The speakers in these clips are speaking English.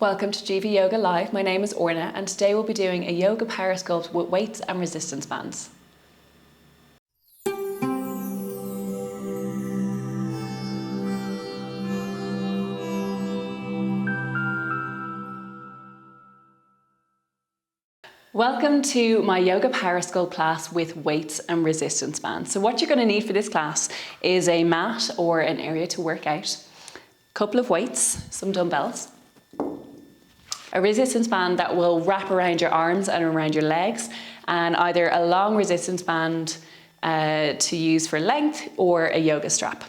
Welcome to GV Yoga Live. My name is Orna and today we'll be doing a yoga power sculpt with weights and resistance bands. Welcome to my yoga power sculpt class with weights and resistance bands. So what you're going to need for this class is a mat or an area to work out, a couple of weights, some dumbbells, a resistance band that will wrap around your arms and around your legs, and either a long resistance band to use for length or a yoga strap.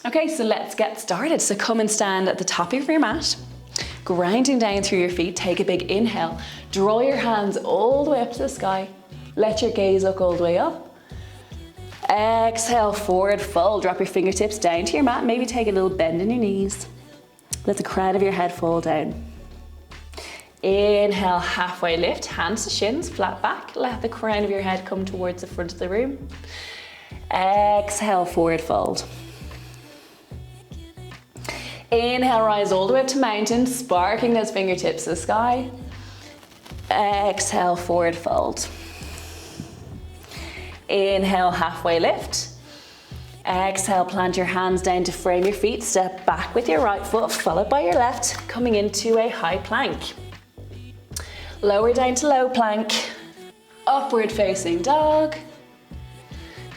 Okay, so let's get started. So come and stand at the top of your mat, grounding down through your feet. Take a big inhale, draw your hands all the way up to the sky, let your gaze look all the way up. Exhale, forward fold, drop your fingertips down to your mat, maybe take a little bend in your knees. Let the crown of your head fall down. Inhale, halfway lift, hands to shins, flat back. Let the crown of your head come towards the front of the room. Exhale, forward fold. Inhale, rise all the way up to mountain, sparking those fingertips to the sky. Exhale, forward fold. Inhale, halfway lift. Exhale, plant your hands down to frame your feet. Step back with your right foot, followed by your left, coming into a high plank. Lower down to low plank. Upward facing dog.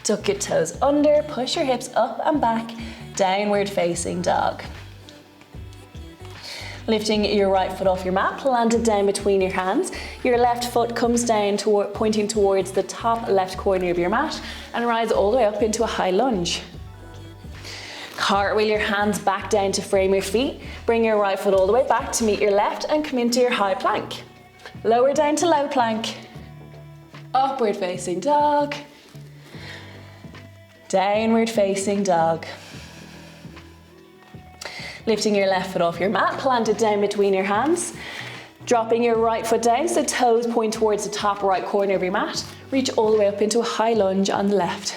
Tuck your toes under, push your hips up and back. Downward facing dog. Lifting your right foot off your mat, plant it down between your hands. Your left foot comes down, pointing towards the top left corner of your mat, and rise all the way up into a high lunge. Cartwheel your hands back down to frame your feet. Bring your right foot all the way back to meet your left and come into your high plank. Lower down to low plank. Upward facing dog. Downward facing dog. Lifting your left foot off your mat, plant it down between your hands. Dropping your right foot down so toes point towards the top right corner of your mat. Reach all the way up into a high lunge on the left.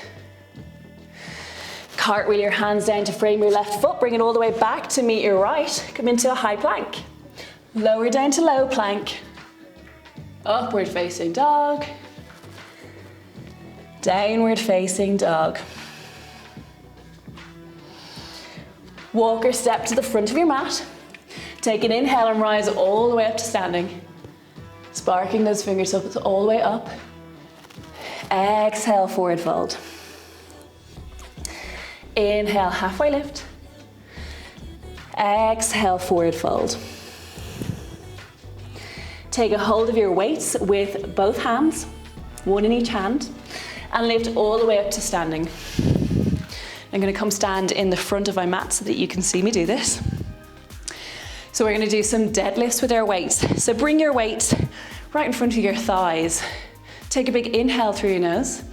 Cartwheel your hands down to frame your left foot, bring it all the way back to meet your right. Come into a high plank. Lower down to low plank. Upward facing dog. Downward facing dog. Walk or step to the front of your mat. Take an inhale and rise all the way up to standing. Sparking those fingertips all the way up. Exhale, forward fold. Inhale, halfway lift. Exhale, forward fold. Take a hold of your weights with both hands, one in each hand, and lift all the way up to standing. I'm going to come stand in the front of my mat so that you can see me do this. So we're going to do some deadlifts with our weights. So bring your weights right in front of your thighs. Take a big inhale through your nose.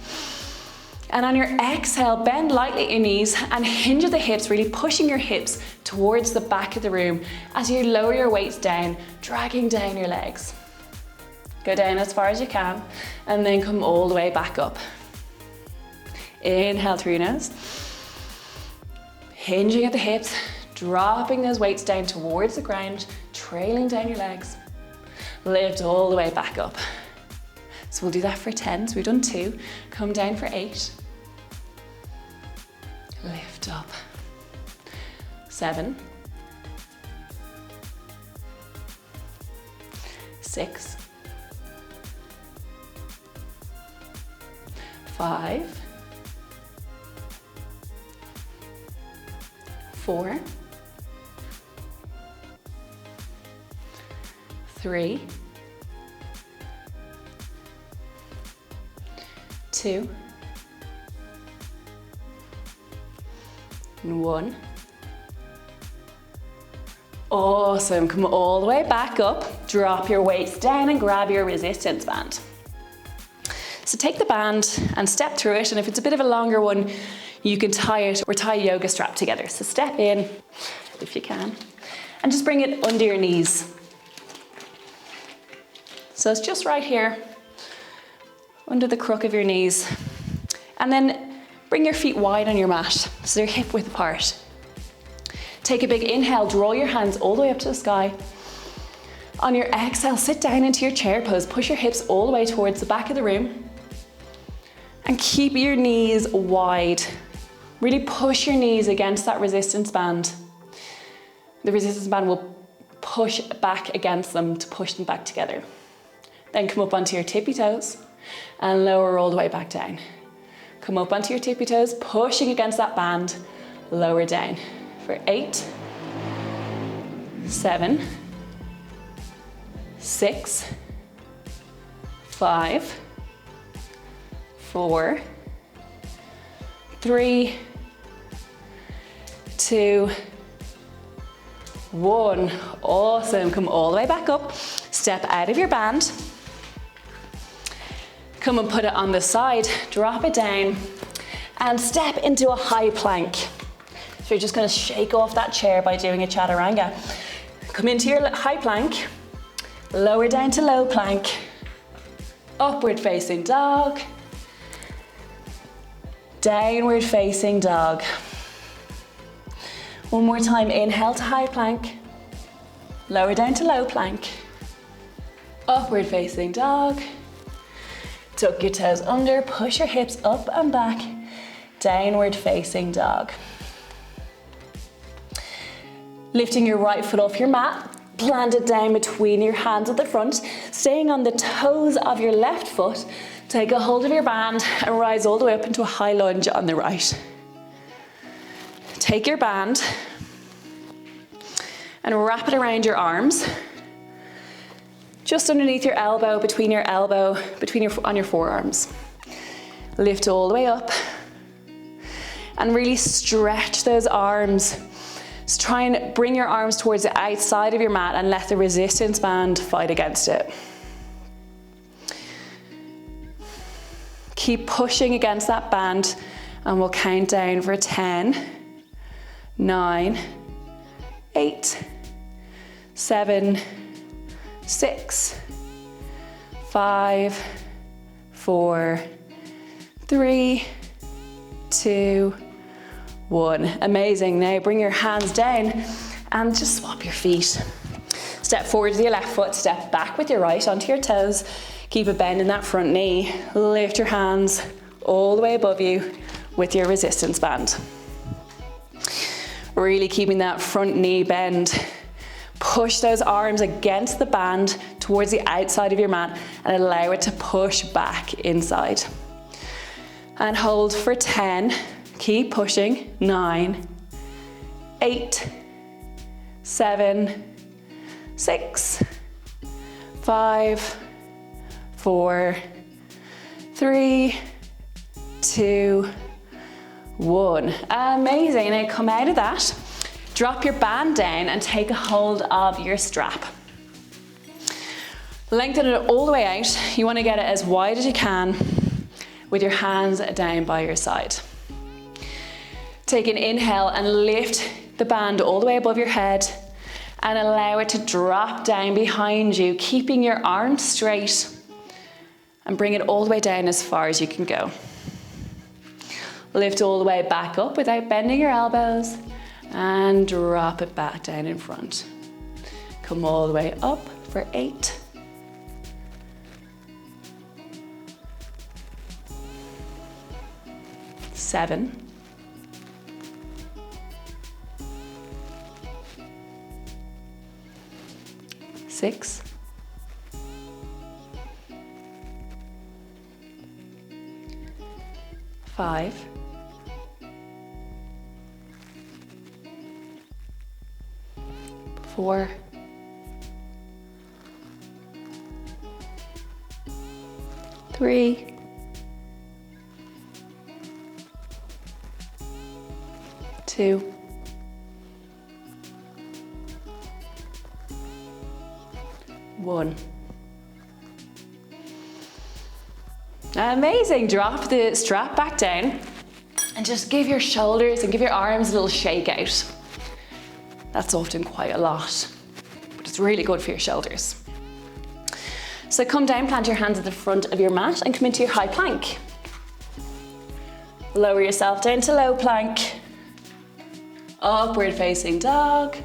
And on your exhale, bend lightly at your knees and hinge at the hips, really pushing your hips towards the back of the room as you lower your weights down, dragging down your legs. Go down as far as you can and then come all the way back up. Inhale through your nose. Hinging at the hips, dropping those weights down towards the ground, trailing down your legs. Lift all the way back up. So we'll do that for 10, so we've done 2. Come down for 8. Lift up. 7. 6. 5. 4, 3, 2, and 1. Awesome, come all the way back up, drop your weights down and grab your resistance band. So take the band and step through it, and if it's a bit of a longer one, you can tie it or tie a yoga strap together. So step in, if you can, and just bring it under your knees. So it's just right here, under the crook of your knees. And then bring your feet wide on your mat, so they're hip width apart. Take a big inhale, draw your hands all the way up to the sky. On your exhale, sit down into your chair pose. Push your hips all the way towards the back of the room. And keep your knees wide. Really push your knees against that resistance band. The resistance band will push back against them to push them back together. Then come up onto your tippy toes and lower all the way back down. Come up onto your tippy toes, pushing against that band, lower down. For 8, 7, 6, 5, 4, 3, 2, 1. Awesome. Come all the way back up. Step out of your band. Come and put it on the side. Drop it down and step into a high plank. So you're just going to shake off that chair by doing a chaturanga. Come into your high plank. Lower down to low plank. Upward facing dog. Downward facing dog. One more time, inhale to high plank. Lower down to low plank. Upward facing dog. Tuck your toes under, push your hips up and back. Downward facing dog. Lifting your right foot off your mat. Plant it down between your hands at the front. Staying on the toes of your left foot. Take a hold of your band and rise all the way up into a high lunge on the right. Take your band and wrap it around your arms. Just underneath your elbow, on your forearms. Lift all the way up and really stretch those arms. So try and bring your arms towards the outside of your mat and let the resistance band fight against it. Keep pushing against that band and we'll count down for 10, 9, 8, 7, 6, 5, 4, 3, 2, 1. Amazing. Now bring your hands down and just swap your feet. Step forward with your left foot, step back with your right onto your toes. Keep a bend in that front knee. Lift your hands all the way above you with your resistance band. Really keeping that front knee bend. Push those arms against the band towards the outside of your mat and allow it to push back inside. And hold for 10. Keep pushing. 9, 8, 7, 6, 5, 4, 3, 2, 1. Amazing. Now come out of that. Drop your band down and take a hold of your strap. Lengthen it all the way out. You want to get it as wide as you can with your hands down by your side. Take an inhale and lift the band all the way above your head and allow it to drop down behind you, keeping your arms straight, and bring it all the way down as far as you can go. Lift all the way back up without bending your elbows and drop it back down in front. Come all the way up for 8, 7, 6, 5, 4, 3, 2, 1. Amazing. Drop the strap back down and just give your shoulders and give your arms a little shake out. That's often quite a lot, but it's really good for your shoulders. So come down, plant your hands at the front of your mat and come into your high plank. Lower yourself down to low plank. Upward facing dog.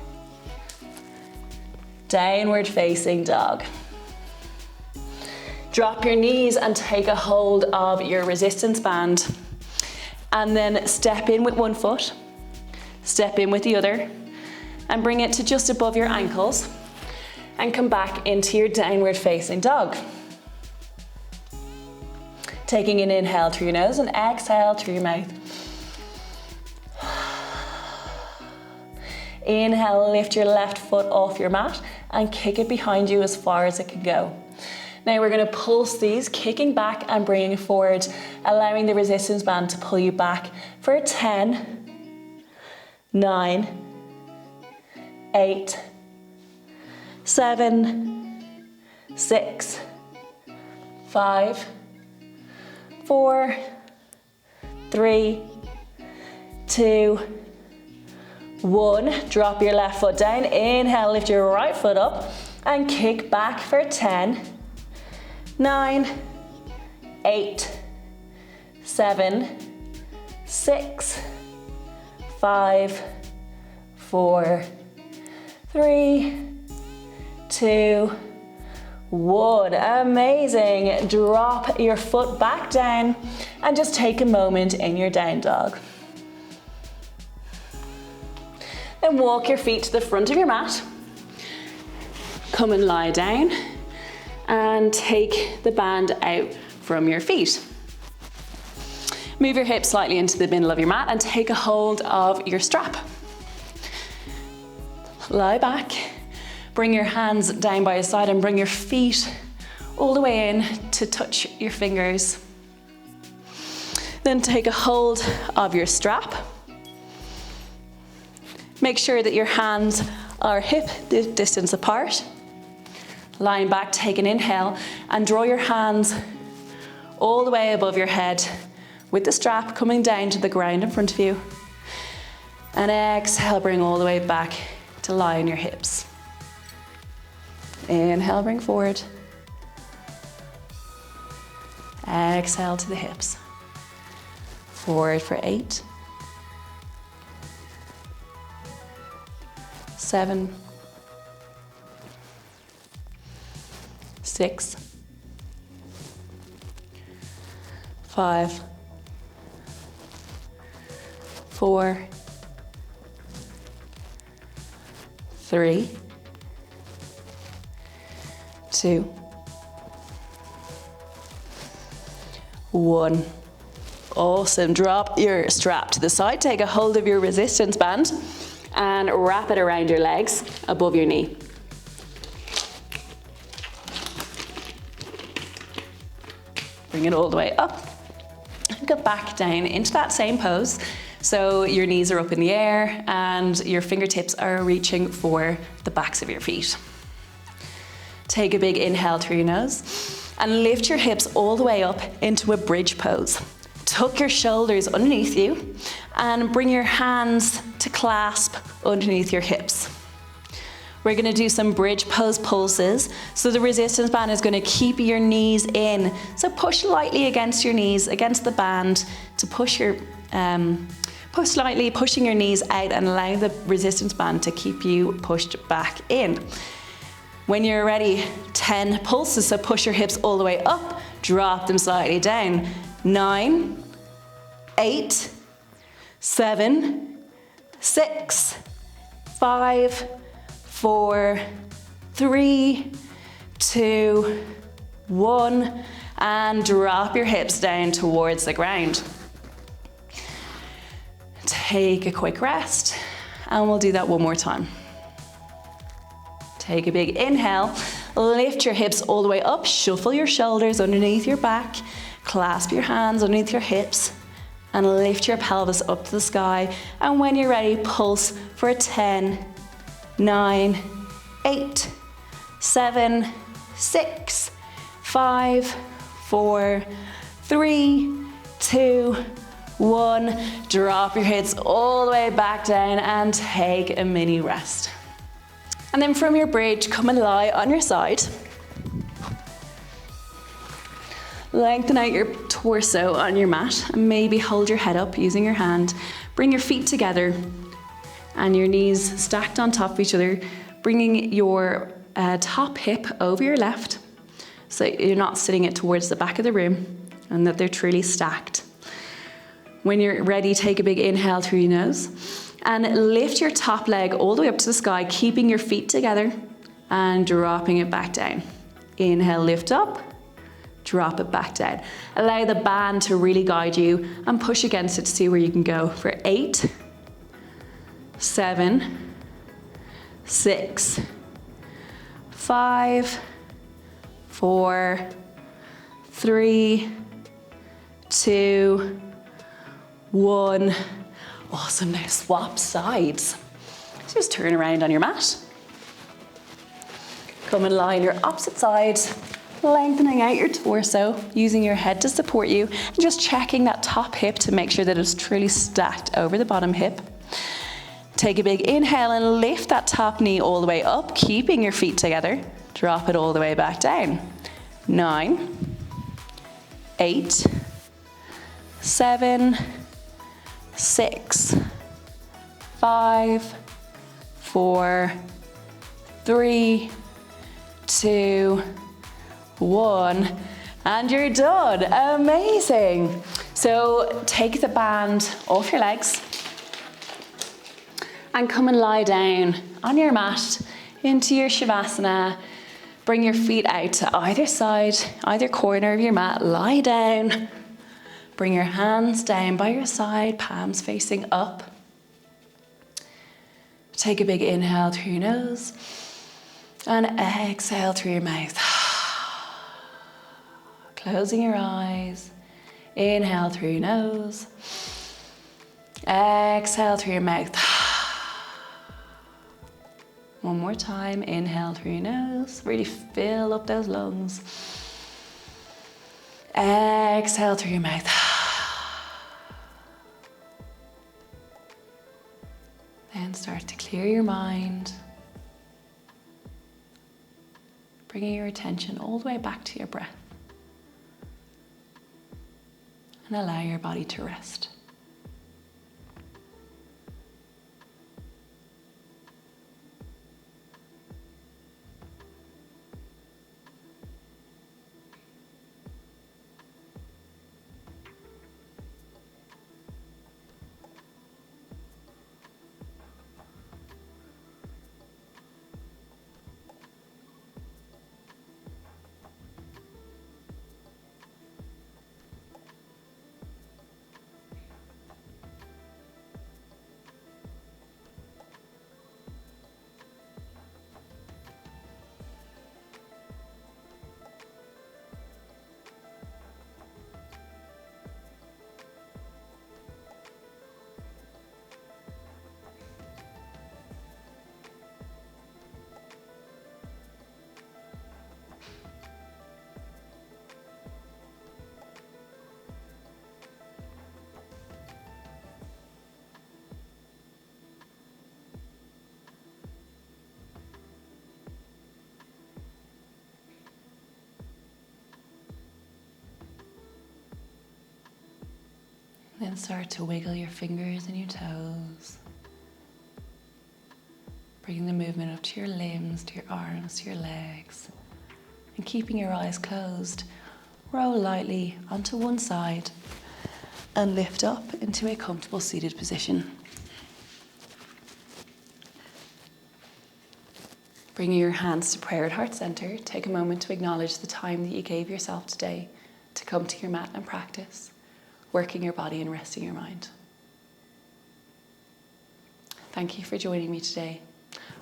Downward facing dog. Drop your knees and take a hold of your resistance band. And then step in with one foot, step in with the other, and bring it to just above your ankles. And come back into your downward facing dog. Taking an inhale through your nose and exhale through your mouth. Inhale, lift your left foot off your mat and kick it behind you as far as it can go. Now we're going to pulse these, kicking back and bringing it forward, allowing the resistance band to pull you back for 10, 9, 8, 7, 6, 5, 4, 3, 2, 1. Drop your left foot down. Inhale, lift your right foot up and kick back for 10, 9, 8, 7, 6, 5, 4, 3, 2, 1. Amazing. Drop your foot back down and just take a moment in your down dog. Then walk your feet to the front of your mat. Come and lie down and take the band out from your feet. Move your hips slightly into the middle of your mat and take a hold of your strap. Lie back, bring your hands down by your side and bring your feet all the way in to touch your fingers. Then take a hold of your strap. Make sure that your hands are hip distance apart. Lying back, take an inhale and draw your hands all the way above your head with the strap coming down to the ground in front of you. And exhale, bring all the way back to lie on your hips. Inhale, bring forward. Exhale to the hips. Forward for 8, 7, 6, 5, 4, 3, 2, 1. Awesome. Drop your strap to the side, take a hold of your resistance band and wrap it around your legs above your knee. Bring it all the way up and go back down into that same pose. So your knees are up in the air and your fingertips are reaching for the backs of your feet. Take a big inhale through your nose and lift your hips all the way up into a bridge pose. Tuck your shoulders underneath you and bring your hands to clasp underneath your hips. We're going to do some bridge pose pulses. So the resistance band is going to keep your knees in. So push lightly against your knees, against the band to push lightly, pushing your knees out and allowing the resistance band to keep you pushed back in. When you're ready, 10 pulses. So push your hips all the way up, drop them slightly down. 9, 8, 7, 6, 5, 4, 3, 2, 1, and drop your hips down towards the ground. Take a quick rest, and we'll do that one more time. Take a big inhale, lift your hips all the way up, shuffle your shoulders underneath your back, clasp your hands underneath your hips, and lift your pelvis up to the sky. And when you're ready, pulse for 10, 9, 8, 7, 6, 5, 4, 3, 2, 1. Drop your hips all the way back down and take a mini rest. And then from your bridge, come and lie on your side. Lengthen out your torso on your mat and maybe hold your head up using your hand. Bring your feet together and your knees stacked on top of each other, bringing your top hip over your left, so you're not sitting it towards the back of the room, and that they're truly stacked. When you're ready, take a big inhale through your nose, and lift your top leg all the way up to the sky, keeping your feet together, and dropping it back down. Inhale, lift up, drop it back down. Allow the band to really guide you, and push against it to see where you can go for 8, 7, 6, 5, 4, 3, 2, 1. Awesome. Now swap sides. Just turn around on your mat. Come and lie on your opposite side, lengthening out your torso, using your head to support you, and just checking that top hip to make sure that it's truly stacked over the bottom hip. Take a big inhale and lift that top knee all the way up, keeping your feet together. Drop it all the way back down. 9, 8, 7, 6, 5, 4, 3, 2, 1, and you're done. Amazing. So take the band off your legs and come and lie down on your mat into your Shavasana. Bring your feet out to either side, either corner of your mat. Lie down. Bring your hands down by your side, palms facing up. Take a big inhale through your nose and exhale through your mouth. Closing your eyes. Inhale through your nose. Exhale through your mouth. One more time. Inhale through your nose. Really fill up those lungs. Exhale through your mouth. Then start to clear your mind. Bringing your attention all the way back to your breath. And allow your body to rest. Then start to wiggle your fingers and your toes. Bringing the movement up to your limbs, to your arms, to your legs. And keeping your eyes closed, roll lightly onto one side and lift up into a comfortable seated position. Bringing your hands to prayer at heart center, take a moment to acknowledge the time that you gave yourself today to come to your mat and practice, working your body and resting your mind. Thank you for joining me today.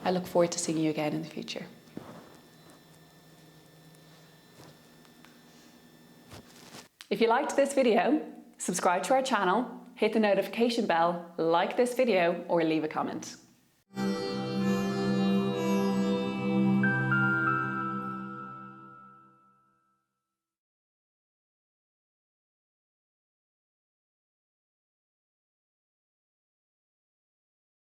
I look forward to seeing you again in the future. If you liked this video, subscribe to our channel, hit the notification bell, like this video, or leave a comment.